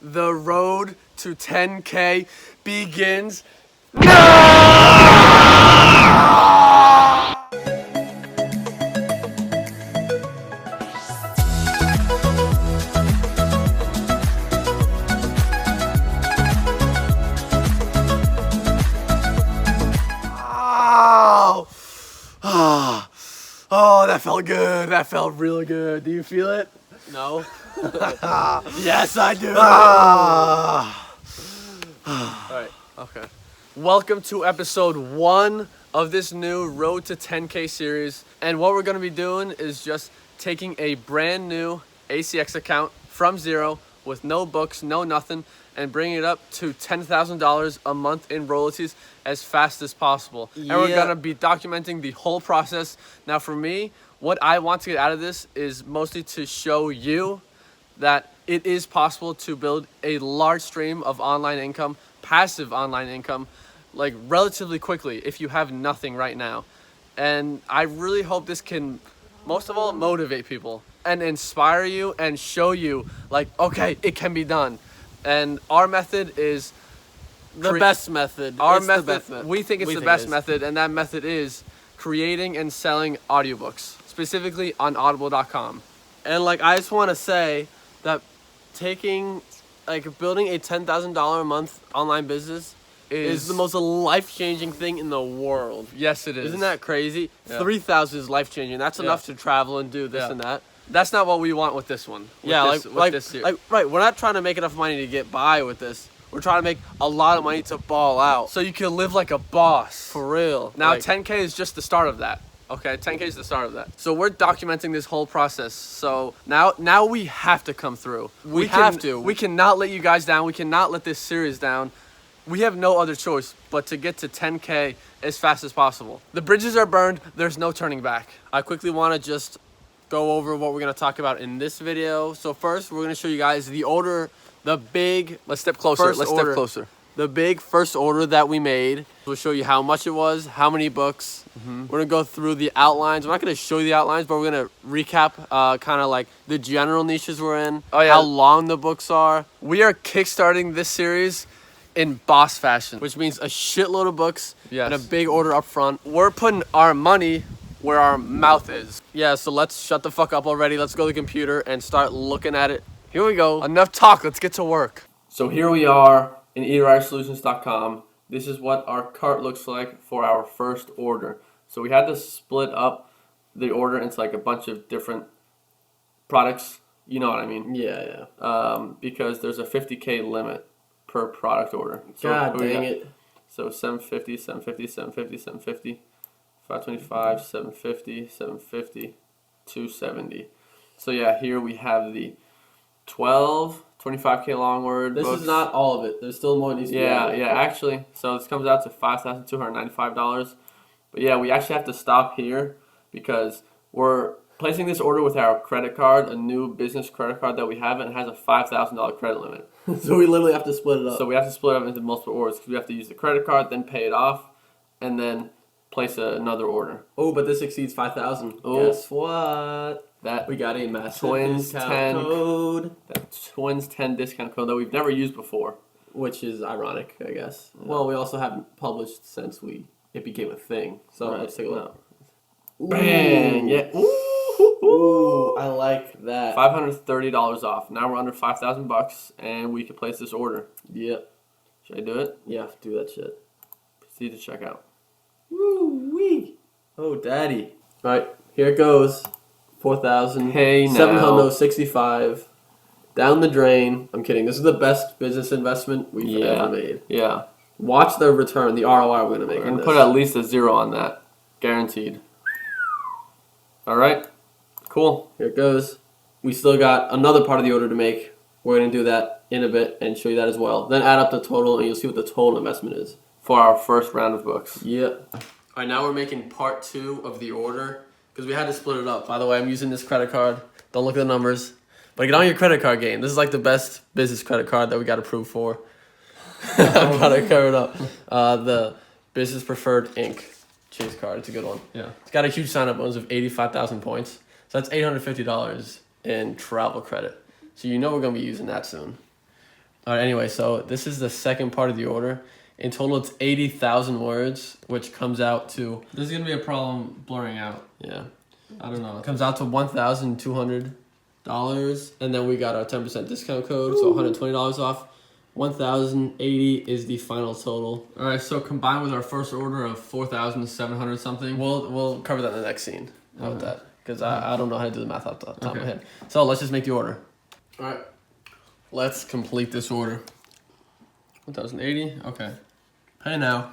The road to 10K begins Oh, that felt good. That felt really good. Do you feel it? No. Yes, I do. Alright. Okay. Welcome to episode 1 of this new Road to 10K series. And what we're going to be doing is just taking a brand new ACX account from zero with no books, no nothing, and bringing it up to $10,000 a month in royalties as fast as possible. And we're going to be documenting the whole process. Now for me, what I want to get out of this is mostly to show you that it is possible to build a large stream of online income, passive online income, like relatively quickly if you have nothing right now. And I really hope this can, most of all, motivate people and inspire you and show you like, okay, it can be done. And our method is The best method. our It's method. The best method. We think it's the best method, and that method is creating and selling audiobooks, specifically on audible.com. And like I just want to say that building a $10,000 a month online business is the most life-changing thing in the world. Yes, it is. Isn't that crazy? Yeah. 3,000 is life-changing. That's enough to travel and do this and that. That's not what we want with this one. With this series. Right. We're not trying to make enough money to get by with this. We're trying to make a lot of money to ball out. So you can live like a boss. For real. Now 10K is just the start of that. Okay, 10K is the start of that. So we're documenting this whole process. So now we have to come through. We have to. We cannot let you guys down. We cannot let this series down. We have no other choice but to get to 10K as fast as possible. The bridges are burned. There's no turning back. I quickly want to just go over what we're going to talk about in this video. So first, we're going to show you guys the order, the big... Let's step closer. Let's step closer. The big first order that we made. We'll show you how much it was, how many books. We're going to go through the outlines. I'm not going to show you the outlines, but we're going to recap kind of like the general niches we're in, how long the books are. We are kickstarting this series in boss fashion, which means a shitload of books and a big order up front. We're putting our money where our mouth is. Yeah, so let's shut the fuck up already. Let's go to the computer and start looking at it. Here we go. Enough talk. Let's get to work. So here we are in eWritersolutions.com. This is what our cart looks like for our first order. So we had to split up the order into like a bunch of different products. You know what I mean? Yeah. Because there's a 50K limit per product order. So God dang it. So 750, 750, 750, 750, 525, 750, 750, 270. So yeah, here we have the 12, 25K long word This books. is not all of it. There's still more needs to be Yeah, actually. So this comes out to $5,295. But yeah, we actually have to stop here because we're placing this order with our credit card, a new business credit card that we have, and it has a $5,000 credit limit. So we literally have to split it up. So we have to split it up into multiple orders because we have to use the credit card, then pay it off, and then place another order. Oh, but this exceeds 5,000. Oh. Guess what? That We got a massive Twins discount 10 code. That Twins 10 discount code that we've never used before. Which is ironic, I guess. Yeah. Well, we also haven't published since it became a thing. So let's take a look. Bang! Yeah. Ooh, I like that. $530 off. Now we're under $5,000 and we can place this order. Yep. Should I do it? Yeah, do that shit. Proceed to checkout. Woo-wee. Oh, daddy. All right, here it goes. 4,000. Hey, now. 765. Down the drain. I'm kidding. This is the best business investment we've ever made. Yeah. Watch the return, the ROI we're going to make. We're going to put at least a 0 on that. Guaranteed. All right. Cool. Here it goes. We still got another part of the order to make. We're going to do that in a bit and show you that as well. Then add up the total and you'll see what the total investment is. For our first round of books. Yep. All right, now we're making part 2 of the order because we had to split it up. By the way, I'm using this credit card. Don't look at the numbers. But get on your credit card game. This is like the best business credit card that we got approved for. I'm trying to cover it up. The Business Preferred Inc. Chase card. It's a good one. Yeah. It's got a huge sign-up bonus of 85,000 points. So that's $850 in travel credit. So you know we're going to be using that soon. All right, anyway, so this is the second part of the order. In total, it's 80,000 words, which comes out to... This is going to be a problem blurring out. Yeah. I don't know. It comes out to $1,200. And then we got our 10% discount code, so $120 off. 1,080 is the final total. All right, so combined with our first order of 4,700 something. We'll cover that in the next scene. How about that? Because I don't know how to do the math off the top of my head. So let's just make the order. All right. Let's complete this order. 1,080. Okay. Pay now.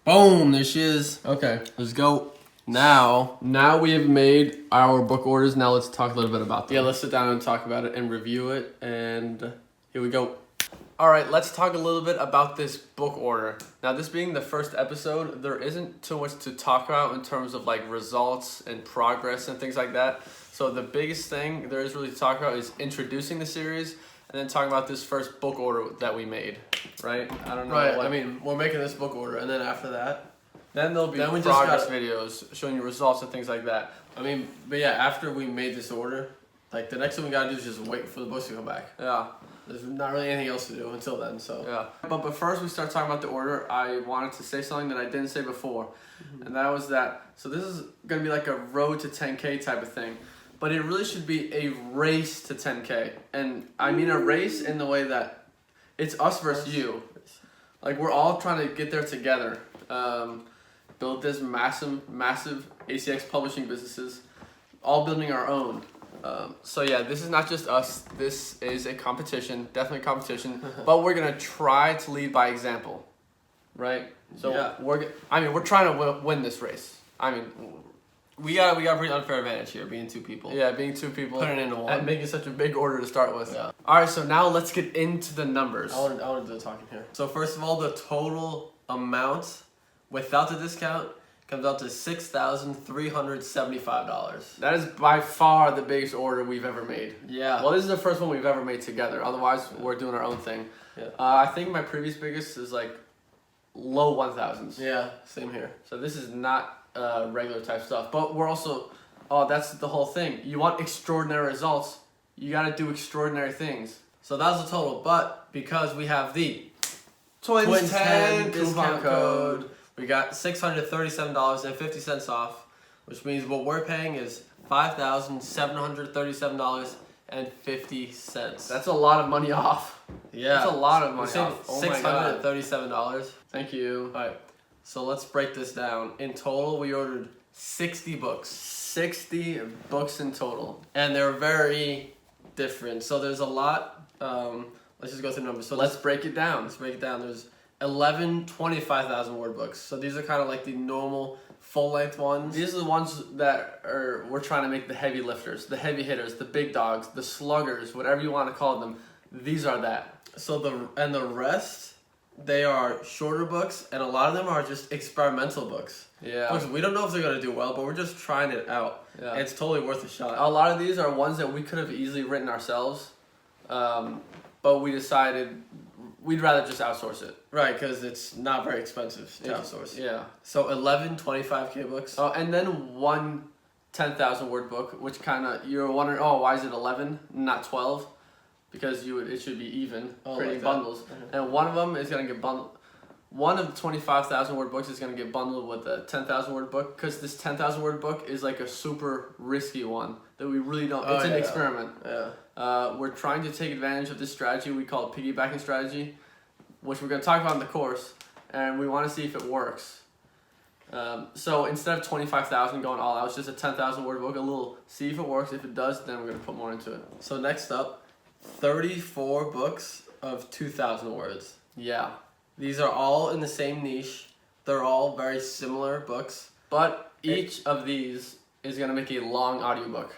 Boom. There she is. Okay. Let's go. Now we have made our book orders. Now let's talk a little bit about them. Yeah, let's sit down and talk about it and review it. And here we go. All right, let's talk a little bit about this book order. Now, this being the first episode, there isn't too much to talk about in terms of like results and progress and things like that. So the biggest thing there is really to talk about is introducing the series and then talking about this first book order that we made, right? I don't know. Right, I mean, we're making this book order, and then after that, then there'll be progress videos showing you results and things like that. I mean, but yeah, after we made this order, like the next thing we gotta do is just wait for the books to come back. Yeah. There's not really anything else to do until then, so. Yeah. But first we start talking about the order, I wanted to say something that I didn't say before. And that was that, so this is gonna be like a road to 10K type of thing. But it really should be a race to 10K. And I mean a race in the way that it's us versus you. Like we're all trying to get there together. Build this massive ACX publishing businesses, all building our own. So yeah, this is not just us. This is a competition, definitely a competition. But we're gonna try to lead by example, right? So yeah. We're trying to win this race. I mean, we got a pretty unfair advantage here, being two people. Yeah, being two people. Putting it into one. And making such a big order to start with. Yeah. All right, so now let's get into the numbers. I want to do the talking here. So first of all, the total amount without the discount comes out to $6,375. That is by far the biggest order we've ever made. Yeah. Well, this is the first one we've ever made together. Otherwise, we're doing our own thing. Yeah. I think my previous biggest is like low 1,000s. Yeah, same here. So this is not regular type stuff. But we're also, that's the whole thing. You want extraordinary results, you got to do extraordinary things. So that's the total. But because we have the Twins 10 discount code, we got $637.50 off, which means what we're paying is $5,737.50. That's a lot of money off. Yeah. That's a lot of money off. $637. Thank you. All right. So let's break this down. In total, we ordered 60 books. 60 books in total. And they're very different. So there's a lot. Let's just go through numbers. So let's break it down. There's 11 25,000 word books. So these are kind of like the normal full-length ones. These are the ones that we're trying to make the heavy lifters, the heavy hitters, the big dogs, the sluggers, whatever you want to call them. These are that. So the rest, they are shorter books, and a lot of them are just experimental books. Yeah. Books we don't know if they're gonna do well, but we're just trying it out. Yeah. And it's totally worth a shot. A lot of these are ones that we could have easily written ourselves, but we decided we'd rather just outsource it. Right, because it's not very expensive to outsource. Yeah. So 11 25K books. Oh, and then one 10,000 word book, which kind of, you're wondering, why is it 11, not 12? Because it should be even, creating like bundles. And one of them is going to get bundled. One of the 25,000 word books is going to get bundled with a 10,000 word book, because this 10,000 word book is like a super risky one that we really don't, it's an experiment. Yeah. We're trying to take advantage of this strategy we call piggybacking strategy, which we're going to talk about in the course, and we want to see if it works. So instead of 25,000 going all out, it's just a 10,000 word book, see if it works. If it does, then we're going to put more into it. So next up, 34 books of 2,000 words. Yeah. These are all in the same niche. They're all very similar books, but each of these is going to make a long audiobook.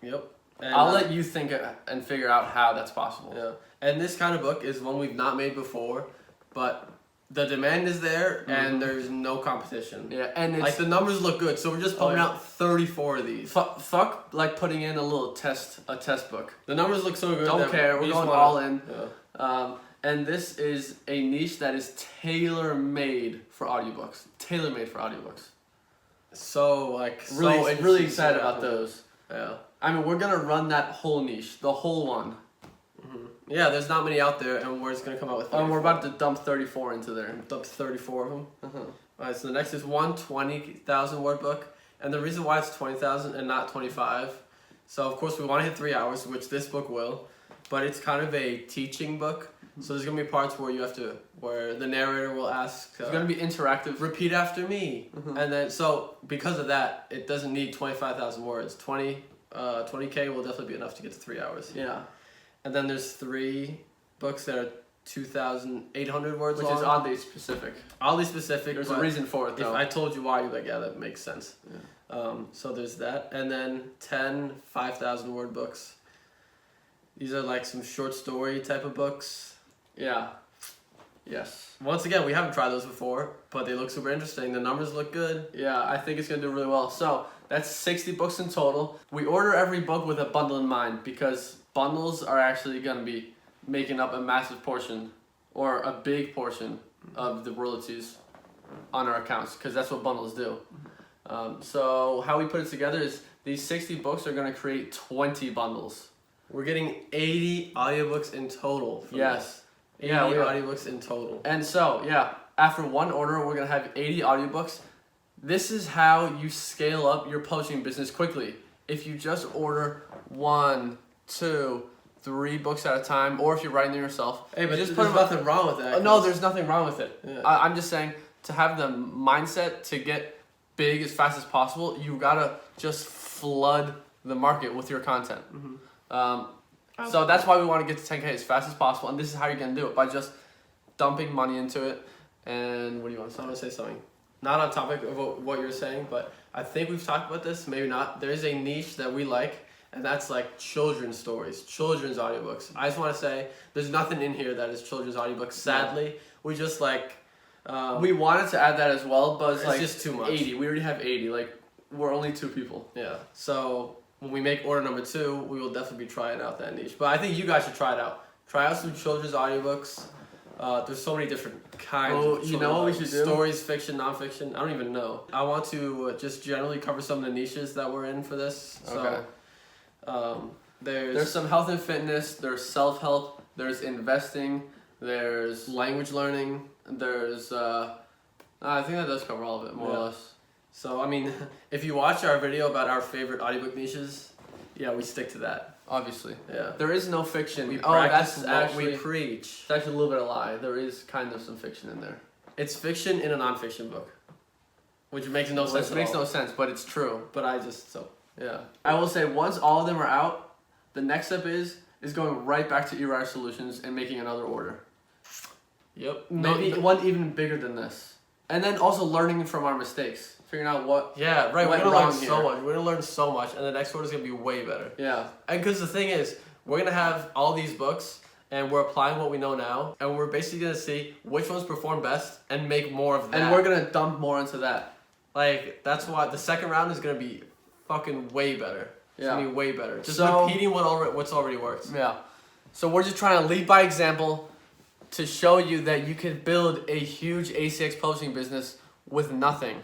Yep. And I'll let you think and figure out how that's possible. Yeah. And this kind of book is one we've not made before, but the demand is there, and there's no competition. Yeah, and it's, like, the numbers look good, so we're just pumping out 34 of these. Fuck like putting in a test book. The numbers look so good. Don't care. We're going all in. Yeah. And this is a niche that is tailor-made for audiobooks. So really excited about those. Yeah. I mean, we're gonna run that whole niche, the whole one. Yeah, there's not many out there, and we're just gonna come out with. We're about to dump 34 into there. Dump 34 of them. Uh-huh. All right, so the next is one 20,000 word book, and the reason why it's 20,000 and not 25. So of course we want to hit 3 hours, which this book will, but it's kind of a teaching book. So there's gonna be parts where where the narrator will ask. It's gonna be interactive. Repeat after me, and then so because of that, it doesn't need 25,000 words. 20K will definitely be enough to get to 3 hours. Yeah. And then there's 3 books that are 2,800 words Which long. is oddly specific. Oddly specific. There's a reason for it, though. If I told you why, you'd be like, yeah, that makes sense. Yeah. So there's that. And then 10 5,000 word books. These are like some short story type of books. Yeah. Yes. Once again, we haven't tried those before, but they look super interesting. The numbers look good. Yeah, I think it's going to do really well. So that's 60 books in total. We order every book with a bundle in mind because bundles are actually going to be making up a massive portion or a big portion of the royalties on our accounts because that's what bundles do. So how we put it together is these 60 books are going to create 20 bundles. We're getting 80 audiobooks in total. Yes. 80 audiobooks in total. And so, yeah, after one order, we're going to have 80 audiobooks. This is how you scale up your publishing business quickly. If you just order 1, 2, 3 books at a time, or if you're writing them yourself. Hey, but just there's nothing wrong with that. No, there's nothing wrong with it. Yeah. I'm just saying, to have the mindset to get big as fast as possible, you got to just flood the market with your content. So that's why we want to get to 10K as fast as possible, and this is how you're going to do it, by just dumping money into it. And what do you want to say? I want to say something. Not on topic of what you're saying, but I think we've talked about this, maybe not. There's a niche that we like, and that's like children's stories, children's audiobooks. I just want to say, there's nothing in here that is children's audiobooks, sadly. We just like... we wanted to add that as well, but it's like just too much. 80. We already have 80. Like, we're only 2 people. Yeah, so... when we make order number 2, we will definitely be trying out that niche. But I think you guys should try it out. Try out some children's audiobooks. There's so many different kinds of you know what we should do? Stories, fiction, nonfiction. I don't even know. I want to just generally cover some of the niches that we're in for this. So, there's some health and fitness, there's self-help, there's investing, there's language learning. there's, I think that does cover all of it, more or less. So, I mean, if you watch our video about our favorite audiobook niches, yeah, we stick to that. Obviously. Yeah. There is no fiction. We practice that's what actually, we preach. It's actually a little bit of a lie. There is kind of some fiction in there. It's fiction in a nonfiction book. Which makes no sense Which makes no sense, but it's true. But I just, so, Yeah. I will say, once all of them are out, the next step is going right back to eWriter Solutions and making another order. Yep. Maybe one even bigger than this. And then also learning from our mistakes. Figuring out what... Yeah, right. We're went going to learn wrong so here. much. We're going to learn so much, and the next order is going to be way better. Yeah. And because the thing is, we're going to have all these books, and we're applying what we know now, and we're basically going to see which ones perform best and make more of that. And we're going to dump more into that. Like, that's why the second round is going to be fucking way better. It's going to be way better. Just repeating what's already worked. Yeah. So we're just trying to lead by example to show you that you can build a huge ACX publishing business with nothing.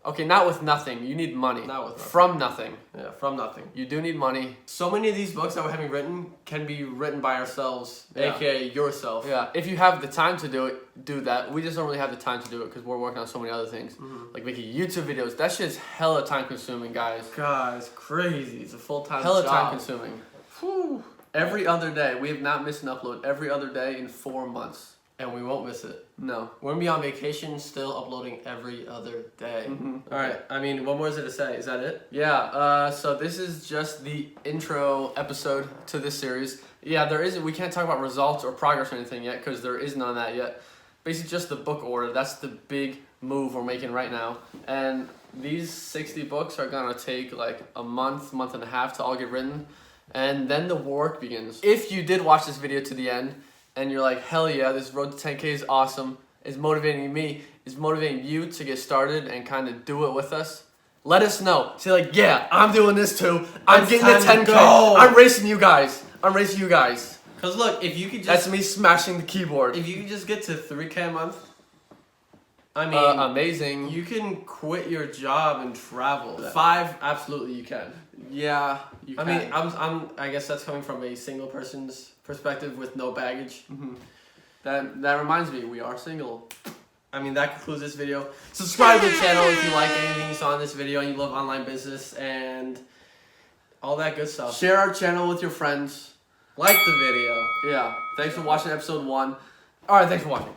Okay, not with nothing. You need money. Not with nothing. From nothing. Yeah, from nothing. You do need money. So many of these books that we're having written can be written by ourselves, aka yourself. Yeah, if you have the time to do it, do that. We just don't really have the time to do it because we're working on so many other things. Like making YouTube videos. That shit's hella time consuming, guys. God, it's crazy. It's a full-time Hella job. time consuming. Whew. Every other day. We have not missed an upload every other day in 4 months. And we won't miss it. No. We're gonna be on vacation, still uploading every other day. All right. I mean, what more is there to say? Is that it? Yeah. So this is just the intro episode to this series. Yeah, there isn't. We can't talk about results or progress or anything yet because there is none of that yet. Basically, just the book order. That's the big move we're making right now. And these 60 books are gonna take like a month and a half to all get written, and then the work begins. If you did watch this video to the end, and you're like, hell yeah, this road to 10K is awesome, it's motivating me, it's motivating you to get started and kind of do it with us, let us know. Say like, yeah, I'm doing this too. I'm getting to 10K. I'm racing you guys. Cause look, if you could just... That's me smashing the keyboard. If you could just get to 3K a month, I mean... amazing. You can quit your job and travel. 5, absolutely you can. Yeah, You I can. mean, I guess that's coming from a single person's perspective with no baggage. Mm-hmm. That reminds me, we are single. I mean, that concludes this video. Subscribe to the channel if you like anything you saw in this video and you love online business and all that good stuff. Share our channel with your friends. Like the video. Yeah. Thanks for watching episode 1. All right. Thanks for watching.